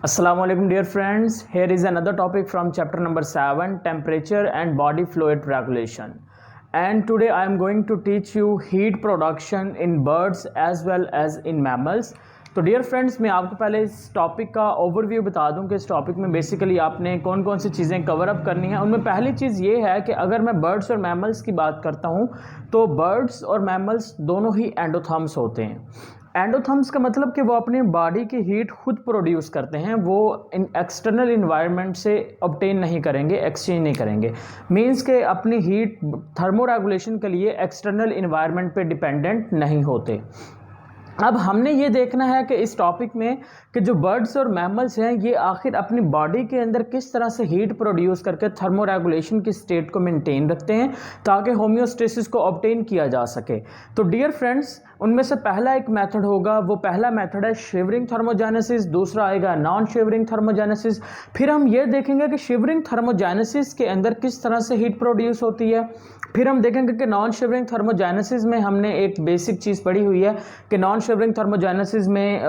Assalamu alaikum dear friends. Here is another topic from chapter number 7, temperature and body fluid regulation. And today I am going to teach you heat production in birds as well as in mammals. तो dear friends, मैं आपको पहले इस topic का overview बता दूं कि इस टॉपिक में बेसिकली आपने कौन कौन सी चीज़ें कवर अप करनी है। उनमें पहली चीज़ ये है कि अगर मैं बर्ड्स और मैमल्स की बात करता हूं तो बर्ड्स और मैमल्स दोनों ही एंडोथर्म्स होते हैं। एंडोथर्म्स का मतलब कि वो अपनी बॉडी की हीट खुद प्रोड्यूस करते हैं, वो इन एक्सटर्नल इन्वायरमेंट से ऑब्टेन नहीं करेंगे, एक्सचेंज नहीं करेंगे। मींस के अपनी हीट थर्मो रेगुलेशन के लिए एक्सटर्नल इन्वायरमेंट पे डिपेंडेंट नहीं होते। अब हमने ये देखना है कि इस टॉपिक में कि जो बर्ड्स और मैमल्स हैं ये आखिर अपनी बॉडी के अंदर किस तरह से हीट प्रोड्यूस करके थर्मो रेगुलेशन की स्टेट को मेंटेन रखते हैं ताकि होम्योस्टेसिस को ऑब्टेन किया जा सके। तो डियर फ्रेंड्स, उनमें से पहला एक मेथड होगा, वो पहला मेथड है शिवरिंग थर्मोजेनेसिस, दूसरा आएगा नॉन शिवरिंग थर्मोजेनेसिस। फिर हम ये देखेंगे कि शिवरिंग थर्मोजेनेसिस के अंदर किस तरह से हीट प्रोड्यूस होती है। फिर हम देखेंगे कि नॉन शिवरिंग थर्मोजेनेसिस में हमने एक बेसिक चीज़ पढ़ी हुई है कि नॉन शिवरिंग थर्मोजेनेसिस में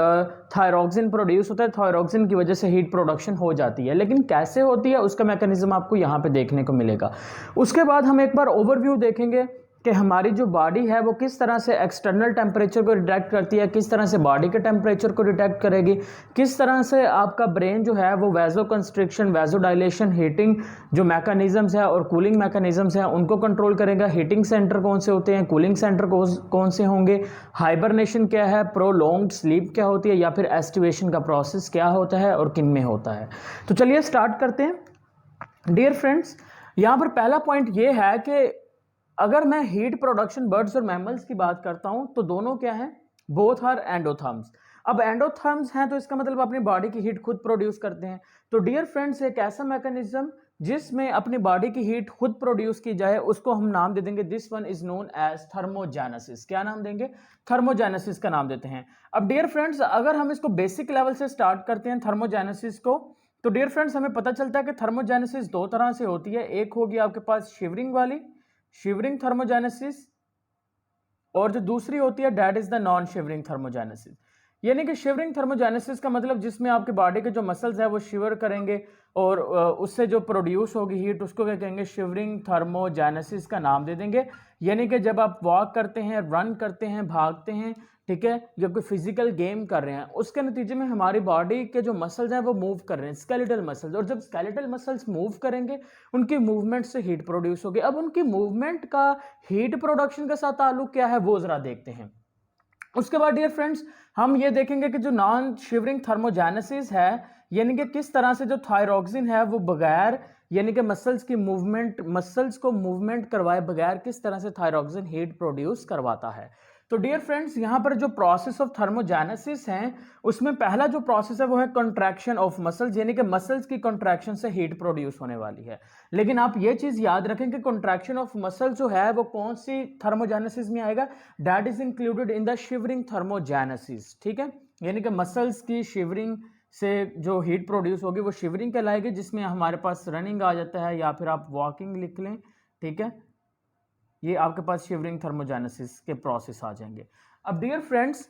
थायरॉक्सिन प्रोड्यूस होता है, थायरॉक्सिन की वजह से हीट प्रोडक्शन हो जाती है, लेकिन कैसे होती है उसका मैकेनिज्म आपको यहाँ पे देखने को मिलेगा। उसके बाद हम एक बार ओवरव्यू देखेंगे कि हमारी जो बॉडी है वो किस तरह से एक्सटर्नल टेम्परेचर को डिटेक्ट करती है, किस तरह से बॉडी के टेम्परेचर को डिटेक्ट करेगी, किस तरह से आपका ब्रेन जो है वो वैजो कंस्ट्रिक्शन, वैजो डायलेशन, हीटिंग जो मैकेनिज्म्स है और कूलिंग मैकेनिज्म्स हैं उनको कंट्रोल करेगा। हीटिंग सेंटर कौन से होते हैं, कूलिंग सेंटर कौन से होंगे, हाइबरनेशन क्या है, प्रोलॉन्ग्ड स्लीप क्या होती है, या फिर एस्टिवेशन का प्रोसेस क्या होता है और किन में होता है। तो चलिए स्टार्ट करते हैं। डियर फ्रेंड्स, यहाँ पर पहला पॉइंट ये है कि अगर मैं हीट प्रोडक्शन बर्ड्स और मैमल्स की बात करता हूं तो दोनों क्या हैं, बोथ आर एंडोथर्म्स। अब एंडोथर्म्स हैं तो इसका मतलब अपनी बॉडी की हीट खुद प्रोड्यूस करते हैं। तो डियर फ्रेंड्स, एक ऐसा मैकेनिज्म जिसमें अपनी बॉडी की हीट खुद प्रोड्यूस की जाए उसको हम नाम दे देंगे, this one is known as thermogenesis. क्या नाम देंगे? थर्मोजेनेसिस का नाम देते हैं। अब डियर फ्रेंड्स, अगर हम इसको बेसिक लेवल से स्टार्ट करते हैं थर्मोजेनेसिस को, तो डियर फ्रेंड्स हमें पता चलता है कि थर्मोजेनेसिस दो तरह से होती है। एक होगी आपके पास शिवरिंग वाली, शिवरिंग थर्मोजेनेसिस, और जो दूसरी होती है that is the non shivering thermogenesis. यानी कि शिवरिंग थर्मोजेनेसिस का मतलब जिसमें आपके बॉडी के जो मसल्स है वो शिवर करेंगे और उससे जो प्रोड्यूस होगी हीट उसको क्या कहेंगे, शिवरिंग थर्मोजेनेसिस का नाम दे देंगे। यानी कि जब आप वॉक करते हैं, रन करते हैं, भागते हैं, ठीक है, जब कोई फिजिकल गेम कर रहे हैं उसके नतीजे में हमारी बॉडी के जो मसल्स हैं वो मूव कर रहे हैं, स्केलेटल मसल्स, और जब स्केलेटल मसल्स मूव करेंगे उनकी मूवमेंट से हीट प्रोड्यूस होगी। अब उनकी मूवमेंट का हीट प्रोडक्शन के साथ ताल्लुक क्या है वो जरा देखते हैं। उसके बाद डियर फ्रेंड्स हम ये देखेंगे कि जो नॉन शिवरिंग थर्मोजेनेसिस है, यानी कि किस तरह से जो थायरॉक्सिन है वो बगैर, यानी कि मसल्स की मूवमेंट, मसल्स को मूवमेंट करवाए बगैर किस तरह से थायरॉक्सिन हीट प्रोड्यूस करवाता है। तो डियर फ्रेंड्स, यहाँ पर जो प्रोसेस ऑफ थर्मोजेनेसिस है उसमें पहला जो प्रोसेस है वो है कंट्रैक्शन ऑफ मसल्स, यानी कि मसल्स की कंट्रैक्शन से हीट प्रोड्यूस होने वाली है। लेकिन आप ये चीज याद रखें कि कंट्रैक्शन ऑफ मसल्स जो है वो कौन सी थर्मोजेनेसिस में आएगा, that is included in the shivering thermogenesis. ठीक है, यानी कि मसल्स की शिवरिंग से जो हीट प्रोड्यूस होगी वो शिवरिंग कहलाएगी, जिसमें हमारे पास रनिंग आ जाता है या फिर आप वॉकिंग लिख लें। ठीक है, ये आपके पास शिवरिंग थर्मोजेनेसिस के प्रोसेस आ जाएंगे। अब डियर फ्रेंड्स,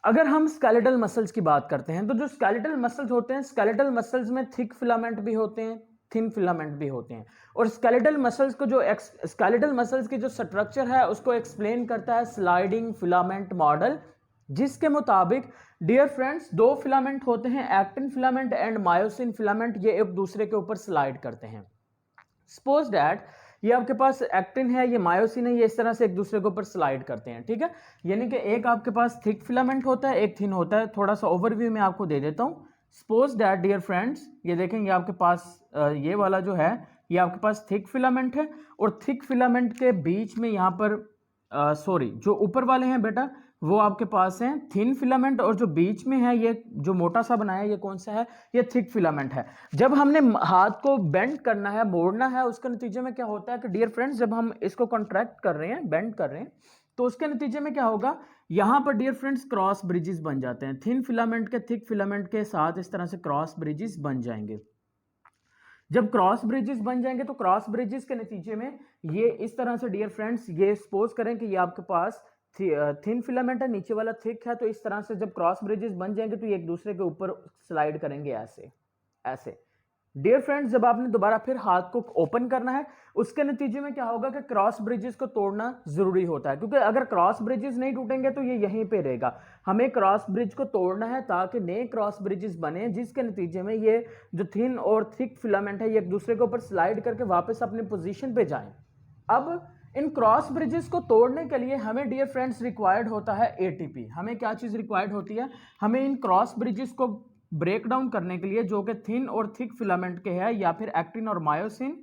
अगर हम स्केलेटल मसल्स की बात करते हैं तो जो स्केलेटल मसल्स होते हैं, स्केलेटल मसल्स में थिक फिलामेंट भी होते हैं, थिन फिलामेंट भी होते हैं। और स्केलेटल मसल्स को जो स्केलेटल मसल्स की जो स्ट्रक्चर है उसको एक्सप्लेन करता है स्लाइडिंग फिलामेंट मॉडल, जिसके मुताबिक डियर फ्रेंड्स दो फिलामेंट होते हैं, actin filament and myosin filament, ये एक दूसरे के ऊपर स्लाइड करते हैं। सपोज दैट ये आपके पास एक्टिन है, ये मायोसिन है, ये इस तरह से एक दूसरे के ऊपर स्लाइड करते हैं। ठीक है, यानी कि एक आपके पास थिक फिलामेंट होता है, एक थिन होता है। थोड़ा सा ओवरव्यू में आपको दे देता हूं। सपोज दैट डियर फ्रेंड्स, ये देखेंगे आपके पास ये वाला जो है ये आपके पास थिक फिलामेंट है, और थिक फिलामेंट के बीच में यहाँ पर सॉरी जो ऊपर वाले हैं बेटा वो आपके पास हैं थिन फिलामेंट, और जो बीच में है ये जो मोटा सा बनाया ये कौन सा है, ये थिक फिलामेंट है। जब हमने हाथ को बेंड करना है, मोड़ना है, उसके नतीजे में क्या होता है कि डियर फ्रेंड्स जब हम इसको कॉन्ट्रैक्ट कर रहे हैं, बेंड कर रहे हैं, तो उसके नतीजे में क्या होगा, यहां पर डियर फ्रेंड्स क्रॉस ब्रिजेस बन जाते हैं। थिन फिलामेंट के थिक फिलामेंट के साथ इस तरह से क्रॉस ब्रिजेस बन जाएंगे। जब क्रॉस ब्रिजेस बन जाएंगे तो क्रॉस ब्रिजेस के नतीजे में ये इस तरह से डियर फ्रेंड्स, ये सपोज करें कि ये आपके पास थिन फिलामेंट है, नीचे वाला थिक है। तो इस तरह से जब क्रॉस ब्रिजेस बन जाएंगे तो ये एक दूसरे के ऊपर स्लाइड करेंगे ऐसे ऐसे। डियर फ्रेंड्स, जब आपने दोबारा फिर हाथ को ओपन करना है, उसके नतीजे में क्या होगा कि क्रॉस ब्रिजेस को तोड़ना जरूरी होता है, क्योंकि अगर क्रॉस ब्रिजेस नहीं टूटेंगे तो ये यहीं पे रहेगा। हमें क्रॉस ब्रिज को तोड़ना है ताकि नए क्रॉस ब्रिजेस बने, जिसके नतीजे में ये जो थिन और थिक फिलामेंट है ये एक दूसरे के ऊपर स्लाइड करके वापस अपनी पोजीशन पे जाएं। अब इन क्रॉस ब्रिजेस को तोड़ने के लिए हमें डियर फ्रेंड्स रिक्वायर्ड होता है एटीपी। हमें क्या चीज रिक्वायर्ड होती है? हमें इन क्रॉस ब्रिजेस को ब्रेक डाउन करने के लिए, जो कि थिन और थिक फिलामेंट के है या फिर एक्टिन और मायोसिन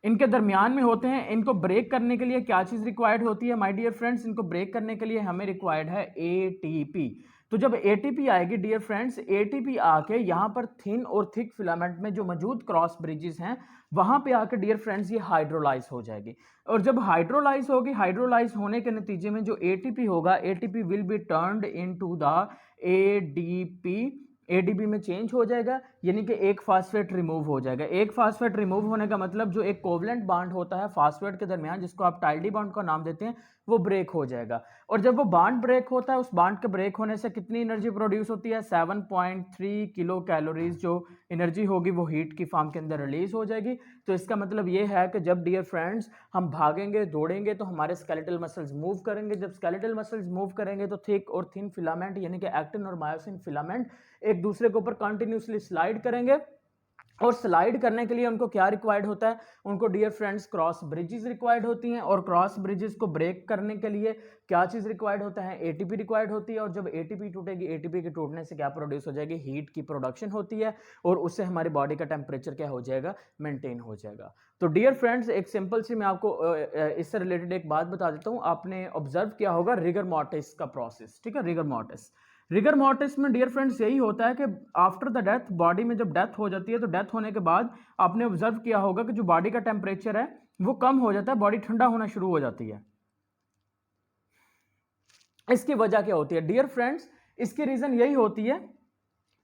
इनके दरमियान में होते हैं, इनको ब्रेक करने के लिए क्या चीज रिक्वायर्ड होती है माय डियर फ्रेंड्स? इनको ब्रेक करने के लिए हमें रिक्वायर्ड है एटीपी। तो जब एटीपी आएगी डियर फ्रेंड्स, एटीपी आके यहां पर थिन और थिक फिलामेंट में जो मौजूद क्रॉस ब्रिजेस हैं वहां पे आके डियर फ्रेंड्स ये हाइड्रोलाइज हो जाएगी। और जब हाइड्रोलाइज होगी, हाइड्रोलाइज होने के नतीजे में जो एटीपी होगा, ATP will be turned into the ADP. ADP में चेंज हो जाएगा, यानी कि एक फास्फेट रिमूव हो जाएगा। एक फास्फेट रिमूव होने का मतलब जो एक कोवलेंट बॉन्ड होता है फास्फेट के दरमियान, जिसको आप टाइल्डी बॉन्ड का नाम देते हैं, वो ब्रेक हो जाएगा। और जब वो बॉन्ड ब्रेक होता है, उस बॉन्ड के ब्रेक होने से कितनी एनर्जी प्रोड्यूस होती है? 7.3 किलो कैलोरीज जो एनर्जी होगी वो हीट की फॉर्म के अंदर रिलीज हो जाएगी। तो इसका मतलब ये है कि जब डियर फ्रेंड्स हम भागेंगे दौड़ेंगे तो हमारे स्केलेटल मसल्स मूव करेंगे। जब स्केलेटल मसल्स मूव करेंगे तो थिक और थिन फिलामेंट यानी कि एक्टिन और मायोसिन फिलामेंट एक दूसरे के ऊपर कंटिन्यूसली स्लाइड करेंगे। और स्लाइड करने के लिए उनको क्या रिक्वायर्ड होता है? उनको dear friends cross bridges required होती हैं। और क्रॉस ब्रिजेस को ब्रेक करने के लिए क्या चीज रिक्वायर्ड होता है? एटीपी रिक्वायर्ड होती है। और जब एटीपी टूटेगी, एटीपी के टूटने से क्या प्रोड्यूस हो जाएगी? हीट की प्रोडक्शन होती है, और उससे हमारी बॉडी का टेम्परेचर क्या हो जाएगा? मेंटेन हो जाएगा। तो डियर फ्रेंड्स, एक सिंपल सी मैं आपको इससे रिलेटेड एक बात बता देता हूँ। आपने ऑब्जर्व किया होगा रिगर मॉर्टिस का प्रोसेस, ठीक है? रिगर मॉर्टिस, रिगर मॉर्टिस में डियर फ्रेंड्स यही होता है कि आफ्टर द डेथ, बॉडी में जब डेथ हो जाती है तो डेथ होने के बाद आपने ऑब्जर्व किया होगा कि जो बॉडी का टेम्परेचर है वो कम हो जाता है, बॉडी ठंडा होना शुरू हो जाती है। इसकी वजह क्या होती है डियर फ्रेंड्स? इसकी रीजन यही होती है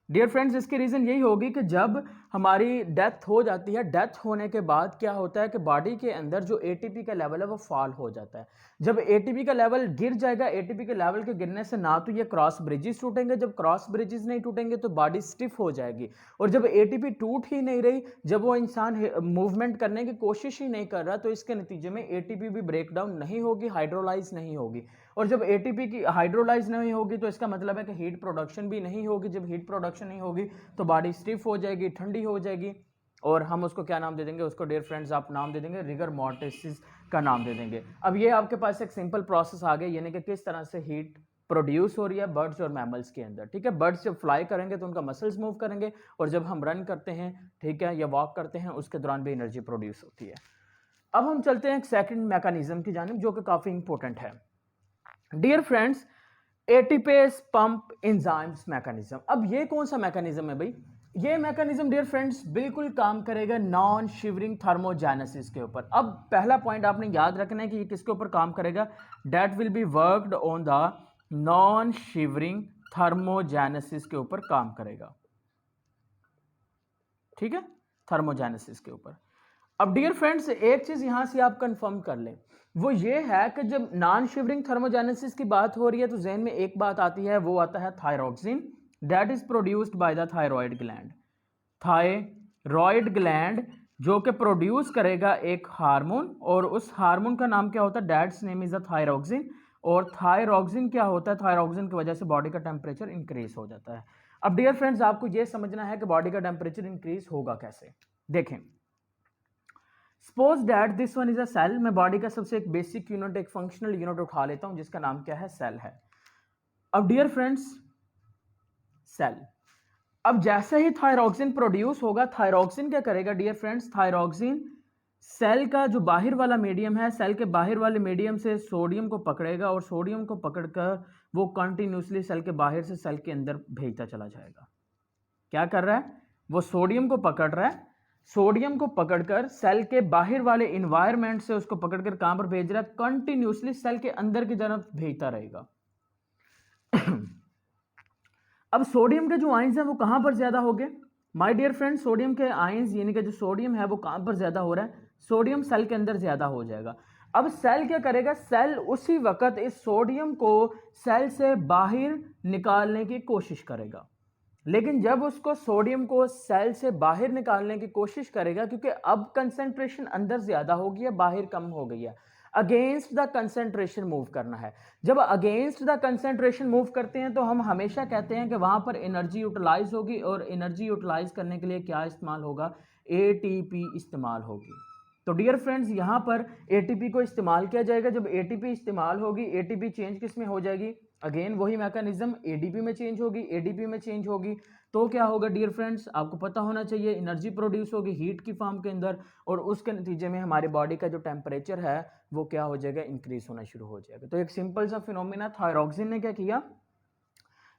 डियर फ्रेंड्स, इसकी रीजन यही होगी कि जब हमारी डेथ हो जाती है, डेथ होने के बाद क्या होता है कि बॉडी के अंदर जो एटीपी का लेवल है वो फॉल हो जाता है। जब एटीपी का लेवल गिर जाएगा, एटीपी के लेवल के गिरने से ना तो ये क्रॉस ब्रिजेस टूटेंगे, जब क्रॉस ब्रिजेस नहीं टूटेंगे तो बॉडी स्टिफ हो जाएगी। और जब एटीपी टूट ही नहीं रही, जब वो इंसान मूवमेंट करने की कोशिश ही नहीं कर रहा, तो इसके नतीजे में एटीपी भी ब्रेक डाउन नहीं होगी, हाइड्रोलाइज नहीं होगी। और जब एटीपी की हाइड्रोलाइज नहीं होगी तो इसका मतलब है कि हीट प्रोडक्शन भी नहीं होगी। जब हीट प्रोडक्शन नहीं होगी तो बॉडी स्टिफ हो जाएगी, ठंडी हो जाएगी, और हम उसको क्या नाम दे देंगे? उसको डियर फ्रेंड्स आप नाम दे देंगे रिगर मॉर्टिस का नाम दे देंगे। अब ये आपके पास एक सिंपल प्रोसेस आ गया, यानी कि किस तरह से हीट प्रोड्यूस हो रही है बर्ड्स और मैमल्स के अंदर, ठीक है? बर्ड्स जब फ्लाई करेंगे तो उनका मसल्स मूव करेंगे, और जब हम रन करते हैं, ठीक है, या वॉक करते हैं, उसके दौरान भी एनर्जी प्रोड्यूस होती है। अब हम चलते हैं एक सेकेंड मैकेनिज्म की जानिब, जो कि काफी इंपॉर्टेंट है dear friends, ATPase pump enzymes mechanism. अब ये कौन सा मैकेनिज्म है भाई? ये मैकेनिज्म डियर फ्रेंड्स बिल्कुल काम करेगा नॉन शिवरिंग थर्मोजेनेसिस के ऊपर। अब पहला पॉइंट आपने याद रखना है कि ये किसके ऊपर काम करेगा? That will be worked on the non shivering thermogenesis के ऊपर काम करेगा, ठीक है? थर्मोजेनेसिस के ऊपर। अब डियर फ्रेंड्स, एक चीज यहां से आप कंफर्म कर लें, वो ये है कि जब नॉन शिवरिंग थर्मोजेनेसिस की बात हो रही है तो जहन में एक बात आती है, वो आता है thyroxine, that is produced by the thyroid gland. Thyroid gland जो कि प्रोड्यूस करेगा एक हार्मोन, और उस हार्मोन का नाम क्या होता है? That's name is the thyroxine. और थायरोक्सिन क्या होता है? थायरोक्सिन की वजह से बॉडी का टेम्परेचर इंक्रीज हो जाता है। अब डियर फ्रेंड्स, आपको यह समझना है कि बॉडी का टेम्परेचर इंक्रीज होगा कैसे। देखें, suppose that this one is a cell. मैं बॉडी का सबसे एक बेसिक यूनिट, एक फंक्शनल यूनिट उठा लेता हूं जिसका नाम क्या है? सेल है। अब डियर फ्रेंड्स, सेल, अब जैसे ही थायरोक्सिन प्रोड्यूस होगा, थायरोक्सिन क्या करेगा डियर फ्रेंड्स? थायरोक्सिन सेल का जो बाहर वाला मीडियम है, सेल के बाहर वाले मीडियम से सोडियम को पकड़ेगा, और सोडियम को पकड़कर वो कंटिन्यूसली सेल के बाहर से सेल के अंदर भेजता चला जाएगा। क्या कर रहा है? वो सोडियम को पकड़ रहा है, सोडियम को पकड़कर सेल के बाहर वाले इन्वायरमेंट से उसको पकड़कर कहां पर भेज रहा है? कंटिन्यूसली सेल के अंदर की तरफ भेजता रहेगा। अब सोडियम के जो आयंस हैं वो कहां पर ज्यादा हो गए माय डियर फ्रेंड? सोडियम के आयंस यानी कि जो सोडियम है वो कहां पर ज्यादा हो रहा है? सोडियम सेल के अंदर ज्यादा हो जाएगा। अब सेल क्या करेगा, सेल उसी वक्त इस सोडियम को सेल से बाहर निकालने की कोशिश करेगा, लेकिन जब उसको सोडियम को सेल से बाहर निकालने की कोशिश करेगा, क्योंकि अब कंसेंट्रेशन अंदर ज्यादा हो गई है, बाहर कम हो गई है, अगेंस्ट द कंसेंट्रेशन मूव करना है। जब अगेंस्ट द कंसेंट्रेशन मूव करते हैं तो हम हमेशा कहते हैं कि वहां पर एनर्जी यूटिलाइज होगी, और एनर्जी यूटिलाइज करने के लिए क्या इस्तेमाल होगा, एटीपी इस्तेमाल होगी। तो डियर फ्रेंड्स यहाँ पर एटीपी को इस्तेमाल किया जाएगा। जब एटीपी इस्तेमाल होगी, एटीपी चेंज किस में हो जाएगी, अगेन वही मैकेनिज्म, एडीपी में चेंज होगी, एडीपी में चेंज होगी तो क्या होगा डियर फ्रेंड्स, आपको पता होना चाहिए, एनर्जी प्रोड्यूस होगी हीट की फॉर्म के अंदर, और उसके नतीजे में हमारे बॉडी का जो टेम्परेचर है वो क्या हो जाएगा, इंक्रीज होना शुरू हो जाएगा। तो एक सिंपल सा फिनोमिना, थायरॉक्सिन ने क्या किया,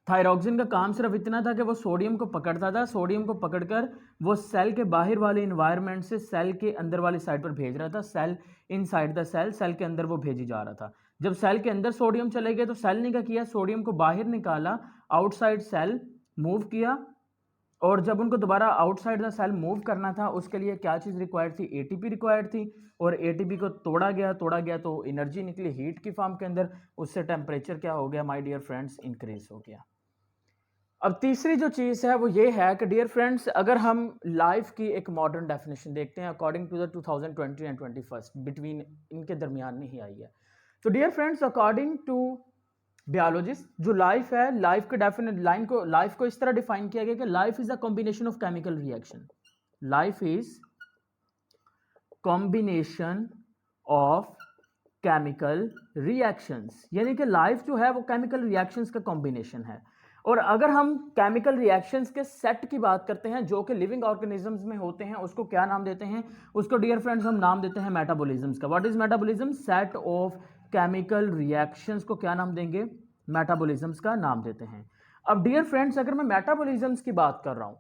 थायरॉक्सिन का काम सिर्फ इतना था कि वो सोडियम को पकड़ता था, सोडियम को पकड़कर वो सेल के बाहर वाले इन्वायरमेंट से सेल के अंदर वाली साइड पर भेज रहा था, cell inside the cell, cell के अंदर वो भेजी जा रहा था। जब सेल के अंदर सोडियम चले गए तो सेल ने क्या किया, सोडियम को बाहर निकाला, आउटसाइड सेल मूव किया, और जब उनको दोबारा आउटसाइड द सेल मूव करना था उसके लिए क्या चीज़ रिक्वायर्ड थी, एटीपी रिक्वायर्ड थी, और एटीपी को तोड़ा गया तो एनर्जी निकली हीट की फॉर्म के अंदर, उससे टेम्परेचर क्या हो गया माय डियर फ्रेंड्स, इंक्रीज हो गया। अब तीसरी जो चीज़ है वो ये है कि डियर फ्रेंड्स, अगर हम लाइफ की एक मॉडर्न डेफिनेशन देखते हैं according to the 2020 and 21 between, इनके दरमियान में ही आई है। तो dear friends, according to biologist, जो लाइफ है, लाइफ के डेफिनेट लाइफ को इस तरह डिफाइन किया गया कि life is a combination of chemical reaction, life is combination of chemical reactions, यानी कि लाइफ जो है वो केमिकल रिएक्शंस का कॉम्बिनेशन है। और अगर हम केमिकल रिएक्शंस के सेट की बात करते हैं जो कि लिविंग ऑर्गेनिजम्स में होते हैं, उसको क्या नाम देते हैं, उसको डियर फ्रेंड्स हम नाम देते हैं मेटाबॉलिज्म्स का। What is metabolism, set of chemical reactions को क्या नाम देंगे, मेटाबॉलिज्म्स का नाम देते हैं। अब डियर फ्रेंड्स, अगर मैं मेटाबॉलिज्म्स की बात कर रहा हूं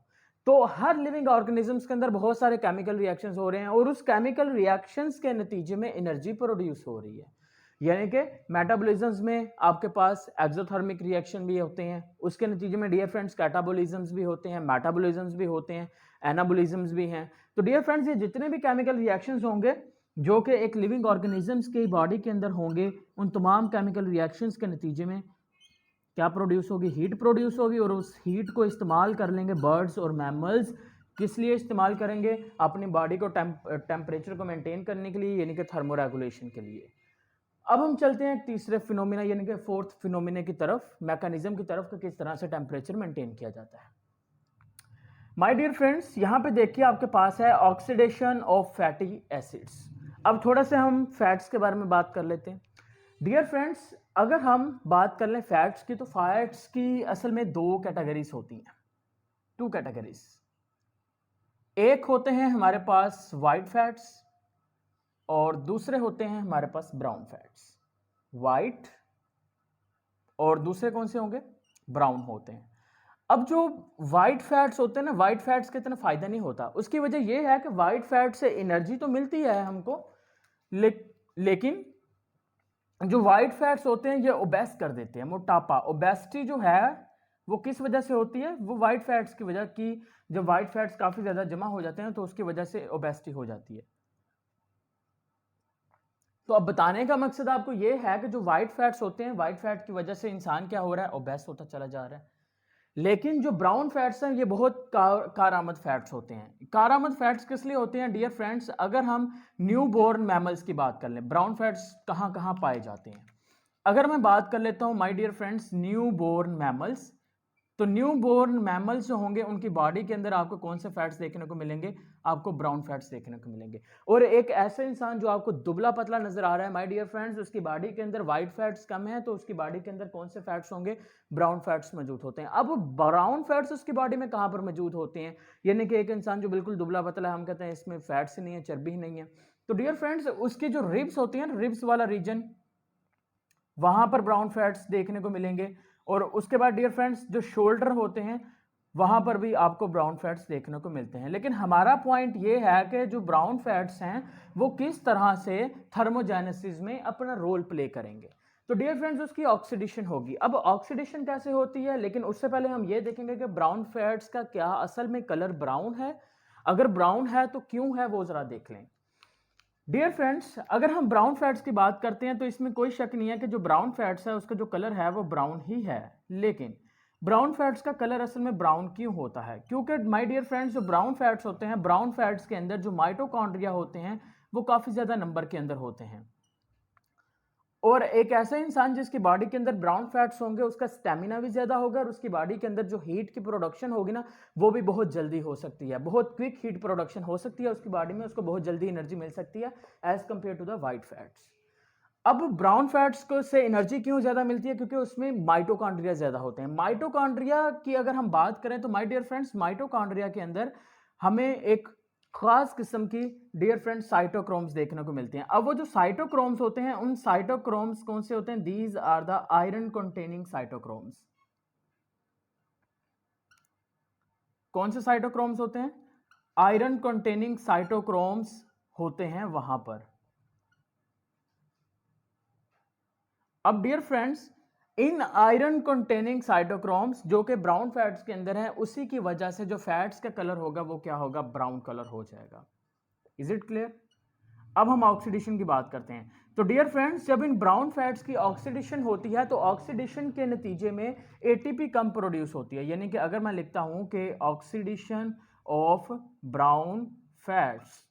तो हर लिविंग ऑर्गेनिजम्स के अंदर बहुत सारे केमिकल रिएक्शंस हो रहे हैं, और उस केमिकल रिएक्शंस के नतीजे में एनर्जी प्रोड्यूस हो रही है। यानी कि मेटाबॉलिज्म्स में आपके पास एक्सोथर्मिक रिएक्शन भी होते हैं, उसके नतीजे में डियर फ्रेंड्स कैटाबॉलिज्म्स भी होते हैं, मेटाबॉलिज्म्स भी होते हैं, एनाबॉलिज्म्स भी हैं। तो डियर फ्रेंड्स, ये जितने भी केमिकल रिएक्शंस होंगे जो कि एक लिविंग ऑर्गेनिजम्स के बॉडी के अंदर होंगे, उन तमाम केमिकल रिएक्शंस के नतीजे में क्या प्रोड्यूस होगी, हीट प्रोड्यूस होगी, और उस हीट को इस्तेमाल कर लेंगे बर्ड्स और मैमल्स। किस लिए इस्तेमाल करेंगे, अपनी बॉडी को टेम्परेचर को मेंटेन करने के लिए, यानी कि थर्मोरेगुलेशन के लिए। अब हम चलते हैं तीसरे फिनोमिना यानी कि फोर्थ फिनोमिना की तरफ, मैकेनिज्म की तरफ कि किस तरह से टेम्परेचर मेंटेन किया जाता है। माय डियर फ्रेंड्स, यहां पे देखिए आपके पास है ऑक्सीडेशन ऑफ फैटी एसिड्स। अब थोड़ा सा हम फैट्स के बारे में बात कर लेते हैं। डियर फ्रेंड्स, अगर हम बात कर लें फैट्स की, तो फैट्स की असल में दो कैटेगरीज होती हैं, टू कैटेगरीज। एक होते हैं हमारे पास वाइट फैट्स, और दूसरे होते हैं हमारे पास ब्राउन फैट्स। वाइट और दूसरे कौन से होंगे, ब्राउन होते हैं। अब जो वाइट फैट्स होते हैं ना, वाइट फैट्स का इतना फायदा नहीं होता। उसकी वजह यह है कि वाइट फैट से एनर्जी तो मिलती है हमको, लेकिन जो वाइट फैट्स होते हैं ये ओबेस कर देते हैं, मोटापा, ओबेसिटी जो है वो किस वजह से होती है, वो वाइट फैट्स की वजह की। जब वाइट फैट्स काफी ज्यादा जमा हो जाते हैं तो उसकी वजह से ओबेसिटी हो जाती है। तो अब बताने का मकसद आपको ये है कि जो व्हाइट फैट्स होते हैं, व्हाइट फैट की वजह से इंसान क्या हो रहा है, ओबेस होता चला जा रहा है। लेकिन जो ब्राउन फैट्स हैं ये बहुत कारआमद फैट्स होते हैं। कारआमद फैट्स किस लिए होते हैं डियर फ्रेंड्स, अगर हम न्यू बोर्न मैमल्स की बात कर लें, ब्राउन फैट्स कहाँ कहाँ पाए जाते हैं। अगर मैं बात कर लेता हूँ my dear friends newborn mammals, तो न्यू बोर्न मैमल्स जो होंगे उनकी बॉडी के अंदर आपको कौन से फैट्स देखने को मिलेंगे, आपको ब्राउन फैट्स देखने को मिलेंगे। और एक ऐसा इंसान जो आपको दुबला पतला नजर आ रहा है माय डियर फ्रेंड्स, उसकी बॉडी के अंदर व्हाइट फैट्स कम है, तो उसकी बॉडी के अंदर कौन से फैट्स होंगे, ब्राउन फैट्स मौजूद होते हैं। अब ब्राउन फैट्स उसकी बॉडी में कहाँ पर मौजूद होते हैं, यानी कि एक इंसान जो बिल्कुल दुबला पतला है, हम कहते हैं इसमें फैट्स ही नहीं है, चर्बी ही नहीं है। तो डियर फ्रेंड्स, उसकी जो रिब्स होती है, रिब्स वाला रीजन, वहां पर ब्राउन फैट्स देखने को मिलेंगे। और उसके बाद डियर फ्रेंड्स जो शोल्डर होते हैं वहां पर भी आपको ब्राउन फैट्स देखने को मिलते हैं। लेकिन हमारा पॉइंट ये है कि जो ब्राउन फैट्स हैं वो किस तरह से थर्मोजेनेसिस में अपना रोल प्ले करेंगे। तो डियर फ्रेंड्स उसकी ऑक्सीडेशन होगी। अब ऑक्सीडेशन कैसे होती है, लेकिन उससे पहले हम ये देखेंगे कि ब्राउन फैट्स का क्या असल में कलर ब्राउन है, अगर ब्राउन है तो क्यों है वो जरा देख लें। डियर फ्रेंड्स, अगर हम ब्राउन फैट्स की बात करते हैं तो इसमें कोई शक नहीं है कि जो ब्राउन फैट्स है उसका जो कलर है वो ब्राउन ही है। लेकिन ब्राउन फैट्स का कलर असल में ब्राउन क्यों होता है? क्योंकि माय डियर फ्रेंड्स, जो ब्राउन फैट्स होते हैं, ब्राउन फैट्स के अंदर जो माइटोकॉन्ड्रिया होते हैं वो काफ़ी ज़्यादा नंबर के अंदर होते हैं। और एक ऐसा इंसान जिसकी बॉडी के अंदर ब्राउन फैट्स होंगे उसका स्टेमिना भी ज़्यादा होगा और उसकी बॉडी के अंदर जो हीट की प्रोडक्शन होगी ना वो भी बहुत जल्दी हो सकती है, बहुत क्विक हीट प्रोडक्शन हो सकती है उसकी बॉडी में, उसको बहुत जल्दी एनर्जी मिल सकती है as compare to the white fats. अब ब्राउन फैट्स को से एनर्जी क्यों ज़्यादा मिलती है? क्योंकि उसमें माइटोकॉन्ड्रिया ज़्यादा होते हैं। माइटोकॉन्ड्रिया की अगर हम बात करें तो माय डियर फ्रेंड्स, माइटोकॉन्ड्रिया के अंदर हमें एक खास किस्म की डियर फ्रेंड्स साइटोक्रोम्स देखने को मिलती हैं। अब वो जो साइटोक्रोम्स होते हैं उन साइटोक्रोम्स कौन से होते हैं? These are the iron containing cytochromes. कौन से साइटोक्रोम्स होते हैं? आयरन कंटेनिंग साइटोक्रोम्स होते हैं वहां पर। अब डियर फ्रेंड्स, इन आयरन कंटेनिंग साइटोक्रोम्स जो कि ब्राउन फैट्स के अंदर है, उसी की वजह से जो फैट्स का कलर होगा वो क्या होगा? ब्राउन कलर हो जाएगा। Is it clear? अब हम ऑक्सीडेशन की बात करते हैं। तो डियर फ्रेंड्स, जब इन ब्राउन फैट्स की ऑक्सीडेशन होती है तो ऑक्सीडेशन के नतीजे में एटीपी कम प्रोड्यूस होती है। यानी कि अगर मैं लिखता हूं कि oxidation of brown fats,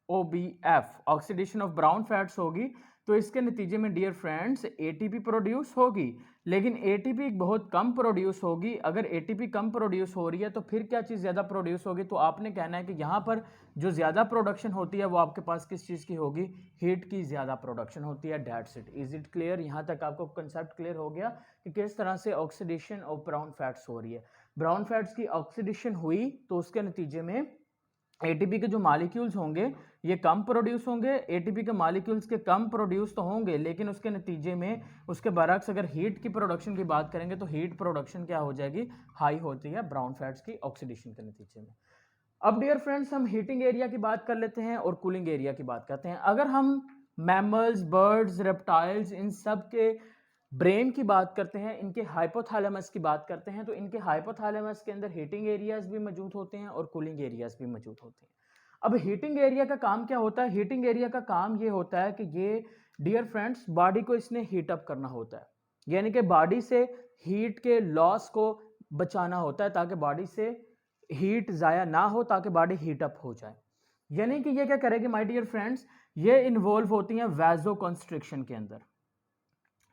OBF, oxidation of brown fats होगी तो इसके नतीजे में डियर फ्रेंड्स एटीपी प्रोड्यूस होगी। लेकिन एटीपी बहुत कम प्रोड्यूस होगी। अगर एटीपी कम प्रोड्यूस हो रही है तो फिर क्या चीज़ ज़्यादा प्रोड्यूस होगी? तो आपने कहना है कि यहाँ पर जो ज़्यादा प्रोडक्शन होती है वो आपके पास किस चीज़ की होगी? हीट की ज़्यादा प्रोडक्शन होती है। That's it. Is it clear? यहाँ तक आपको कंसेप्ट क्लियर हो गया कि किस तरह से ऑक्सीडेशन ऑफ ब्राउन फैट्स हो रही है। ब्राउन फैट्स की ऑक्सीडेशन हुई तो उसके नतीजे में एटीपी के जो मॉलिक्यूल्स होंगे ये कम प्रोड्यूस होंगे। एटीपी के मॉलिक्यूल्स के कम प्रोड्यूस तो होंगे लेकिन उसके नतीजे में उसके बरक्स अगर हीट की प्रोडक्शन की बात करेंगे तो हीट प्रोडक्शन क्या हो जाएगी? हाई होती है ब्राउन फैट्स की ऑक्सीडेशन के नतीजे में। अब डियर फ्रेंड्स, हम हीटिंग एरिया की बात कर लेते हैं और कूलिंग एरिया की बात करते हैं। अगर हम मैमल्स, बर्ड्स, रेप्टाइल्स, इन सब के ब्रेन की बात करते हैं, इनके हाइपोथैलेमस की बात करते हैं, तो इनके हाइपोथैलेमस के अंदर हीटिंग एरियाज भी मौजूद होते हैं और कूलिंग एरियाज भी मौजूद होते हैं। अब हीटिंग एरिया का काम क्या होता है? हीटिंग एरिया का काम ये होता है कि ये डियर फ्रेंड्स बॉडी को इसने हीट अप करना होता है, यानी कि बॉडी से हीट के लॉस को बचाना होता है ताकि बॉडी से हीट ज़ाया ना हो, ताकि बॉडी हीट अप हो जाए। यानी कि ये क्या करेगी माय डियर फ्रेंड्स? ये इन्वॉल्व होती हैं वैजो कंस्ट्रिक्शन के अंदर।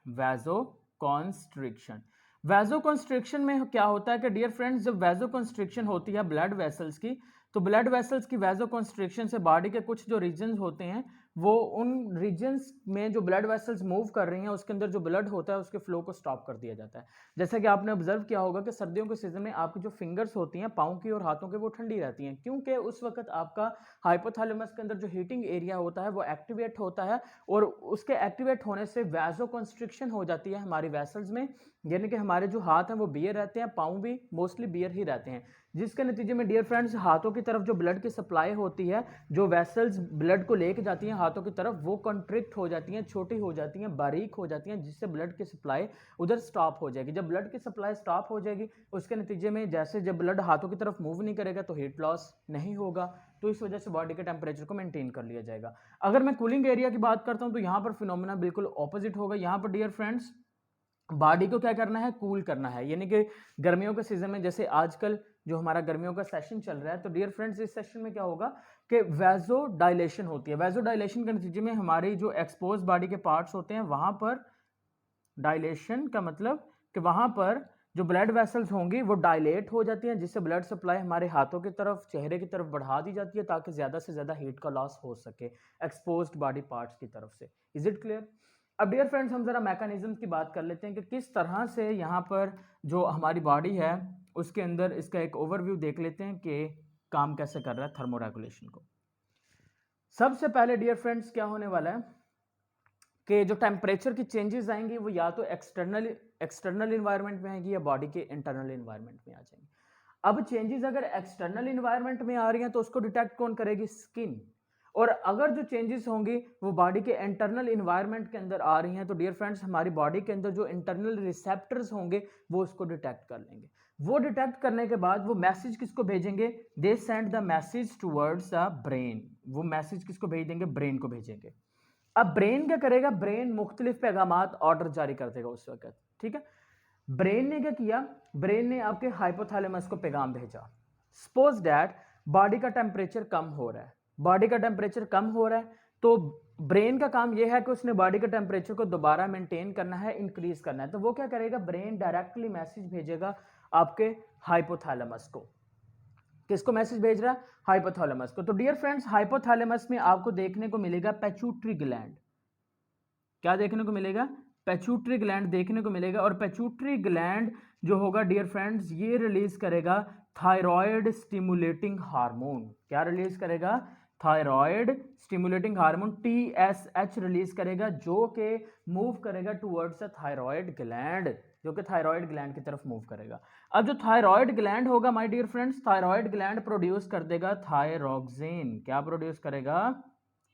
वैजो कॉन्स्ट्रिक्शन, वैजो कॉन्स्ट्रिक्शन में क्या होता है कि डियर फ्रेंड्स, जब वैजो कॉन्स्ट्रिक्शन होती है ब्लड वेसल्स की, तो ब्लड वेसल्स की वैजो कॉन्स्ट्रिक्शन से बॉडी के कुछ जो रीजन्स होते हैं वो उन रीजन्स में जो ब्लड वेसल्स मूव कर रही हैं उसके अंदर जो ब्लड होता है उसके फ्लो को स्टॉप कर दिया जाता है। जैसा कि आपने ऑब्जर्व किया होगा कि सर्दियों के सीजन में आपकी जो फिंगर्स होती हैं पाँव की और हाथों के, वो ठंडी रहती हैं, क्योंकि उस वक्त आपका हाइपोथैलेमस के अंदर जो हीटिंग एरिया होता है वो एक्टिवेट होता है और उसके एक्टिवेट होने से वैजो कंस्ट्रिक्शन हो जाती है हमारी वेसल्स में। यानी कि हमारे जो हाथ हैं वो बियर रहते हैं, पाँव भी मोस्टली बियर ही रहते हैं, जिसके नतीजे में डियर फ्रेंड्स हाथों की तरफ जो ब्लड की सप्लाई होती है, जो वेसल्स ब्लड को लेके जाती हैं हाथों की तरफ, वो कंट्रिक्ट हो जाती हैं, छोटी हो जाती हैं, बारीक हो जाती हैं, जिससे ब्लड की सप्लाई उधर स्टॉप हो जाएगी। जब ब्लड की सप्लाई स्टॉप हो जाएगी उसके नतीजे में जैसे जब ब्लड हाथों की तरफ मूव नहीं करेगा तो हीट लॉस नहीं होगा, तो इस वजह से बॉडी के टेम्परेचर को मेंटेन कर लिया जाएगा। अगर मैं कूलिंग एरिया की बात करता हूं तो यहां पर फिनोमेना बिल्कुल ऑपोजिट होगा। यहां पर डियर फ्रेंड्स बॉडी को क्या करना है? कूल करना है। यानी कि गर्मियों के सीजन में, जैसे आजकल जो हमारा गर्मियों का सेशन चल रहा है, तो डियर फ्रेंड्स इस सेशन में क्या होगा कि वैजो डायलेशन होती है। वैजो डायलेशन के नतीजे में हमारी जो एक्सपोज बॉडी के पार्ट्स होते हैं वहां पर डायलेशन का मतलब कि वहां पर जो ब्लड वेसल्स होंगी वो डायलेट हो जाती हैं, जिससे ब्लड सप्लाई हमारे हाथों की तरफ, चेहरे की तरफ बढ़ा दी जाती है ताकि ज़्यादा से ज़्यादा हीट का लॉस हो सके एक्सपोज्ड बॉडी पार्ट्स की तरफ से। Is it clear? अब डियर फ्रेंड्स, हम जरा मैकेनिज्म की बात कर लेते हैं कि किस तरह से यहाँ पर जो हमारी बॉडी है उसके अंदर इसका एक ओवरव्यू देख लेते हैं कि काम कैसे कर रहा है थर्मोरेगुलेशन को। सबसे पहले डियर फ्रेंड्स क्या होने वाला है कि जो टेम्परेचर की चेंजेस आएंगी वो या तो एक्सटर्नल इन्वायरमेंट में आएंगी या बॉडी के इंटरनल इन्वायरमेंट में आ जाएंगी। अब चेंजेस अगर एक्सटर्नल इन्वायरमेंट में आ रही हैं तो उसको डिटेक्ट कौन करेगी? स्किन। और अगर जो चेंजेस होंगी वो बॉडी के इंटरनल इन्वायरमेंट के अंदर आ रही हैं तो डियर फ्रेंड्स हमारी बॉडी के अंदर जो इंटरनल रिसेप्टर्स होंगे वो उसको डिटेक्ट कर लेंगे। वो डिटेक्ट करने के बाद वो मैसेज किसको भेजेंगे? They send the message towards the brain. वो मैसेज किसको भेज देंगे, ब्रेन को भेजेंगे। अब ब्रेन क्या करेगा, ब्रेन मुख्तलिफ पैगामात ऑर्डर जारी कर देगा उस वक्त, ठीक है। ब्रेन ने क्या किया, ब्रेन ने आपके हाइपोथैलेमस को पैगाम भेजा, सपोज दैट बॉडी का टेम्परेचर कम हो रहा है, बॉडी का टेम्परेचर कम हो रहा है, तो ब्रेन का काम यह है कि उसने बॉडी का टेम्परेचर को दोबारा मेंटेन करना है, इंक्रीज करना है। तो वो क्या करेगा, ब्रेन डायरेक्टली मैसेज भेजेगा आपके हाइपोथैलेमस को। किसको मैसेज भेज रहा है, हाइपोथैलेमस को। तो डियर फ्रेंड्स, हाइपोथैलेमस में आपको देखने को मिलेगा पिट्यूटरी ग्लैंड। क्या देखने को मिलेगा, पिट्यूटरी ग्लैंड देखने को मिलेगा। और पिट्यूटरी ग्लैंड जो होगा डियर फ्रेंड्स, ये रिलीज करेगा थायराइड स्टिमुलेटिंग हार्मोन। क्या रिलीज करेगा, thyroid stimulating hormone TSH release करेगा, जो कि मूव करेगा टुवर्ड्स द थायराइड ग्लैंड, जो कि थायराइड ग्लैंड की तरफ मूव करेगा। अब जो थायराइड ग्लैंड होगा my dear friends, thyroid gland produce कर देगा थायरोक्सिन। क्या प्रोड्यूस करेगा,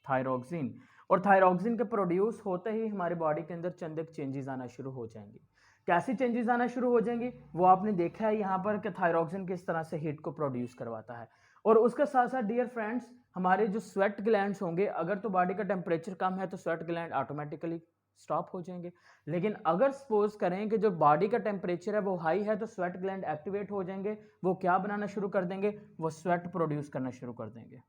थायरोक्सिन। और थायरोक्सिन के प्रोड्यूस होते ही हमारे बॉडी के अंदर चंद एक चेंजेस आना शुरू हो जाएंगे। कैसी चेंजेस आना शुरू हो जाएंगी, वो आपने देखा है यहाँ पर कि थायरोक्सिन किस तरह से हीट को प्रोड्यूस करवाता है। और उसके साथ साथ डियर फ्रेंड्स, हमारे जो स्वेट ग्लैंड्स होंगे, अगर तो बॉडी का टेम्परेचर कम है तो स्वेट ग्लैंड ऑटोमेटिकली स्टॉप हो जाएंगे। लेकिन अगर सपोज करें कि जो बॉडी का टेम्परेचर है वो हाई है, तो स्वेट ग्लैंड एक्टिवेट हो जाएंगे। वो क्या बनाना शुरू कर देंगे, वो स्वेट प्रोड्यूस करना शुरू कर देंगे।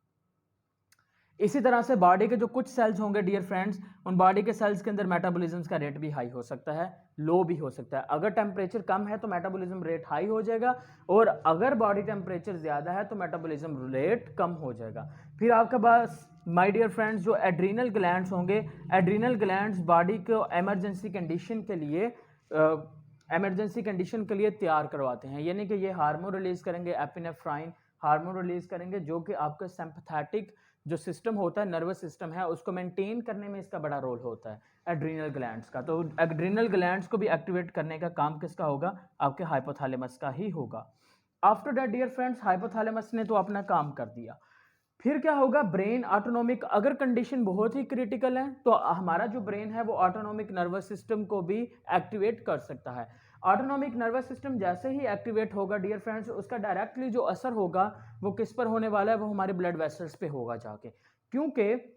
इसी तरह से बॉडी के जो कुछ सेल्स होंगे डियर फ्रेंड्स, उन बॉडी के सेल्स के अंदर मेटाबॉलिज्म का रेट भी हाई हो सकता है, लो भी हो सकता है। अगर टेम्परेचर कम है तो मेटाबॉलिज्म रेट हाई हो जाएगा, और अगर बॉडी टेम्परेचर ज्यादा है तो मेटाबॉलिज्म रेट कम हो जाएगा। फिर आपके पास माय डियर फ्रेंड्स जो एड्रीनल ग्लैंड्स होंगे, एड्रीनल ग्लैंड्स बॉडी को इमरजेंसी कंडीशन के लिए तैयार करवाते हैं। यानी कि ये हार्मोन रिलीज करेंगे, एपिनेफ्राइन हार्मोन रिलीज करेंगे, जो कि आपका सिंपैथेटिक जो सिस्टम होता है, नर्वस सिस्टम है, उसको मेंटेन करने में इसका बड़ा रोल होता है एड्रीनल ग्लैंड्स का। तो एड्रीनल ग्लैंड्स को भी एक्टिवेट करने का काम किसका होगा, आपके हाइपोथैलेमस का ही होगा। After that dear friends, hypothalamus ने तो अपना काम कर दिया। फिर क्या होगा, ब्रेन ऑटोनोमिक, अगर कंडीशन बहुत ही क्रिटिकल है तो हमारा जो ब्रेन है वो ऑटोनोमिक नर्वस सिस्टम को भी एक्टिवेट कर सकता है। ऑटोनोमिक नर्वस सिस्टम जैसे ही एक्टिवेट होगा डियर फ्रेंड्स, उसका डायरेक्टली जो असर होगा वो किस पर होने वाला है, वो हमारे ब्लड वेसल्स पे होगा जाके। क्योंकि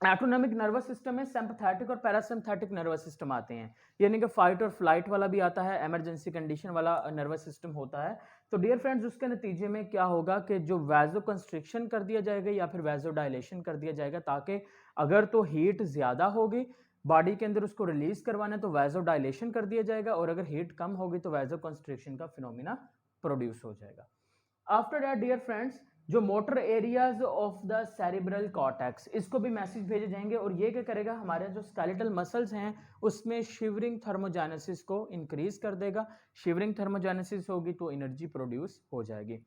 ऑटोनोमिक नर्वस सिस्टम में सिंपैथेटिक और पैरासिम्पैथेटिक नर्वस सिस्टम आते हैं, यानी कि फाइट और फ्लाइट वाला भी आता है, इमरजेंसी कंडीशन वाला नर्वस सिस्टम होता है। तो डियर फ्रेंड्स, उसके नतीजे में क्या होगा कि जो वैजो कंस्ट्रिक्शन कर दिया जाएगा या फिर वैजो डायलेशन कर दिया जाएगा, ताकि अगर तो हीट ज़्यादा होगी बॉडी के अंदर उसको रिलीज करवाना है तो वैजो डायलेशन कर दिया जाएगा, और अगर हीट कम होगी तो वैजो कंस्ट्रिक्शन का फिनोमिना प्रोड्यूस हो जाएगा। आफ्टर दैट डियर फ्रेंड्स, जो motor areas of the cerebral cortex, इसको भी मैसेज भेजे जाएंगे, और ये क्या करेगा, हमारे जो स्केलेटल मसल्स हैं उसमें शिवरिंग थर्मोजेनेसिस को इंक्रीज कर देगा। शिवरिंग थर्मोजेनेसिस होगी तो एनर्जी प्रोड्यूस हो जाएगी।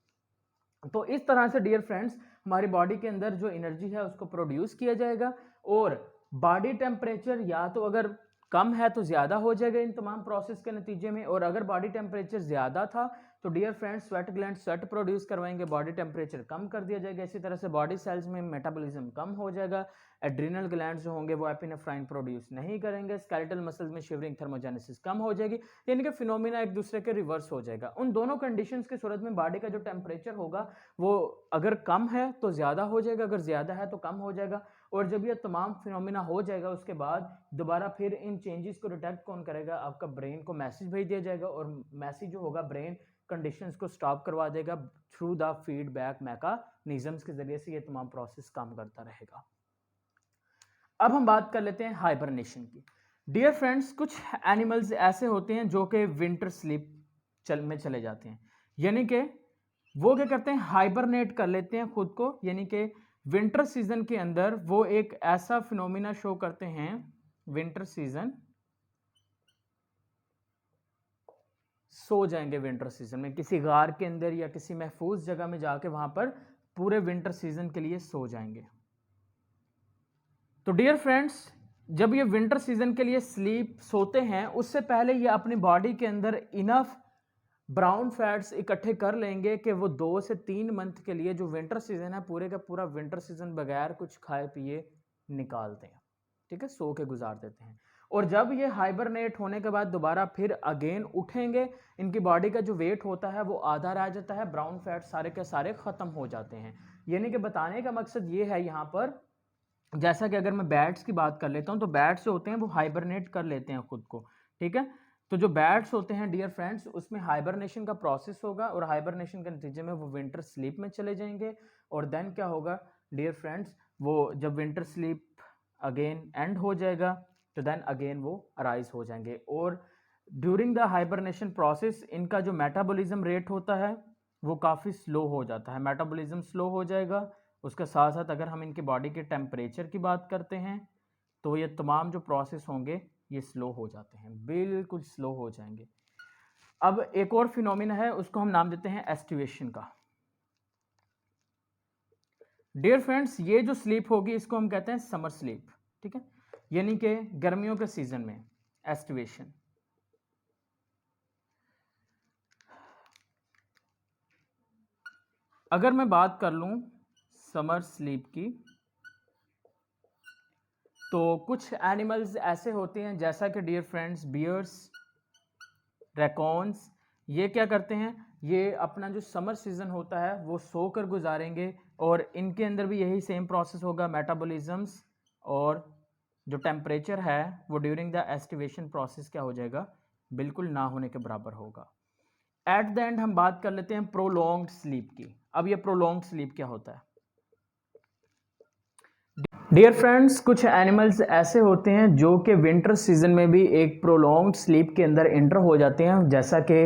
तो इस तरह से डियर फ्रेंड्स, हमारी बॉडी के अंदर जो एनर्जी है उसको प्रोड्यूस किया जाएगा, और बॉडी टेम्परेचर या तो अगर कम है तो ज़्यादा हो जाएगा इन तमाम प्रोसेस के नतीजे में, और अगर बॉडी टेम्परेचर ज़्यादा था तो dear friends sweat gland sweat produce करवाएंगे, बॉडी टेम्परेचर कम कर दिया जाएगा। इसी तरह से बॉडी सेल्स में मेटाबॉलिज्म कम हो जाएगा, एड्रीनल ग्लैंड्स जो होंगे वो एपिनेफ्राइन प्रोड्यूस नहीं करेंगे, स्केलेटल मसल्स में शिवरिंग थर्मोजेनेसिस कम हो जाएगी, यानी कि फिनोमिना एक दूसरे के रिवर्स हो जाएगा। उन दोनों कंडीशंस की सूरत में बॉडी का जो टेम्परेचर होगा वो अगर कम है तो ज़्यादा हो जाएगा, अगर ज़्यादा है तो कम हो जाएगा। और जब ये तमाम फिनोमिना हो जाएगा उसके बाद दोबारा फिर इन चेंजेस को डिटेक्ट कौन करेगा, आपका ब्रेन को मैसेज भेज दिया जाएगा, और मैसेज जो होगा ब्रेन कंडीशंस को स्टॉप करवा देगा थ्रू द फीडबैक मैकेनिज्म्स के जरिए से ये तमाम प्रोसेस काम करता रहेगा। अब हम बात कर लेते हैं हाइबरनेशन की। डियर फ्रेंड्स, कुछ एनिमल्स ऐसे होते हैं जो कि विंटर स्लीप में चले जाते हैं, यानी कि वो क्या करते हैं, हाइबरनेट कर लेते हैं खुद को, यानी कि विंटर सीजन के अंदर वो एक ऐसा फिनोमिना शो करते हैं, विंटर सीजन सो जाएंगे, विंटर सीजन में किसी गार के अंदर या किसी महफूज जगह में जाके वहां पर पूरे विंटर सीजन के लिए सो जाएंगे। तो डियर फ्रेंड्स, जब ये विंटर सीजन के लिए सोते हैं, उससे पहले ये अपनी बॉडी के अंदर इनफ ब्राउन फैट्स इकट्ठे कर लेंगे कि वो 2 से 3 मंथ के लिए जो विंटर सीजन है, पूरे का पूरा विंटर सीजन बगैर कुछ खाए पिए निकालते हैं, ठीक है, सो के गुजार देते हैं। और जब ये हाइबरनेट होने के बाद दोबारा फिर अगेन उठेंगे, इनकी बॉडी का जो वेट होता है वो आधा रह जाता है, ब्राउन फैट सारे के सारे ख़त्म हो जाते हैं। यानी कि बताने का मकसद ये है यहाँ पर, जैसा कि अगर मैं बैट्स की बात कर लेता हूँ तो बैट्स जो होते हैं वो हाइबरनेट कर लेते हैं खुद को, ठीक है। तो जो बैट्स होते हैं डियर फ्रेंड्स, उसमें हाइबरनेशन का प्रोसेस होगा और हाइबरनेशन के नतीजे में वो विंटर स्लीप में चले जाएंगे। और देन क्या होगा डियर फ्रेंड्स, वो जब विंटर स्लीप अगेन एंड हो जाएगा तो देन अगेन वो अराइज हो जाएंगे। और ड्यूरिंग द हाइबरनेशन प्रोसेस इनका जो मेटाबॉलिज्म रेट होता है वो काफ़ी स्लो हो जाता है, मेटाबॉलिज्म स्लो हो जाएगा। उसके साथ साथ अगर हम इनकी बॉडी के टेम्परेचर की बात करते हैं तो ये तमाम जो प्रोसेस होंगे ये स्लो हो जाते हैं, बिल्कुल स्लो हो जाएंगे। अब एक और फिनोमिना है, उसको हम नाम देते हैं एस्टिवेशन का। डियर फ्रेंड्स, ये जो स्लीप होगी इसको हम कहते हैं समर स्लीप, ठीक है, यानी कि गर्मियों के सीजन में एस्टिवेशन। अगर मैं बात कर लूं समर स्लीप की, तो कुछ एनिमल्स ऐसे होते हैं जैसा कि डियर फ्रेंड्स बियर्स, रैकॉन्स, ये क्या करते हैं, ये अपना जो समर सीजन होता है वो सोकर गुजारेंगे और इनके अंदर भी यही सेम प्रोसेस होगा, मेटाबॉलिज्म्स और जो टेम्परेचर है वो ड्यूरिंग द एस्टिवेशन प्रोसेस क्या हो जाएगा, बिल्कुल ना होने के बराबर होगा। एट द एंड हम बात कर लेते हैं प्रोलॉन्ग्ड स्लीप की। अब ये प्रोलॉन्ग्ड स्लीप क्या होता है डियर फ्रेंड्स, कुछ एनिमल्स ऐसे होते हैं जो कि विंटर सीजन में भी एक प्रोलॉन्ग्ड स्लीप के अंदर एंटर हो जाते हैं, जैसा कि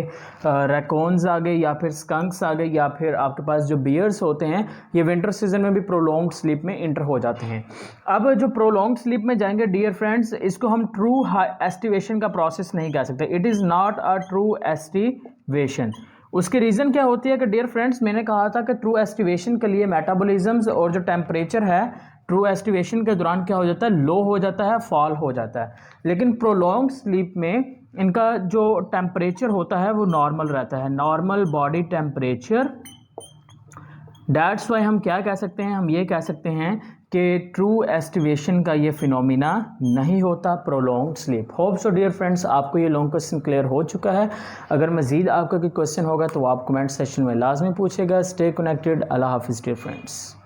रैकॉन्स आ गए या फिर स्कंक्स आ गए या फिर आपके पास जो बियर्स होते हैं, ये विंटर सीजन में भी प्रोलॉन्ग्ड स्लीप में एंटर हो जाते हैं। अब जो प्रोलॉन्ग्ड स्लीप में जाएंगे डियर फ्रेंड्स, इसको हम ट्रू एस्टिवेशन का प्रोसेस नहीं कह सकते, it is not a true aestivation. उसकी रीज़न क्या होती है कि डियर फ्रेंड्स, मैंने कहा था कि ट्रू एस्टिवेशन के लिए मेटाबॉलिज्म्स और जो टेम्परेचर है ट्रू एस्टिवेशन के दौरान क्या हो जाता है, लो हो जाता है, फॉल हो जाता है। लेकिन प्रोलॉन्ग स्लीप में इनका जो टेम्परेचर होता है वो नॉर्मल रहता है, normal body temperature. That's why हम क्या कह सकते हैं, हम ये कह सकते हैं कि ट्रू एस्टिवेशन का ये फिनोमिना नहीं होता prolonged sleep. Hope so dear friends आपको ये लॉन्ग क्वेश्चन क्लियर हो चुका है। अगर मज़ीद आपका कोई क्वेश्चन होगा तो आप कमेंट सेक्शन में लाजमी पूछेगा। Stay connected. अल्लाह हाफिज़ डियर फ्रेंड्स।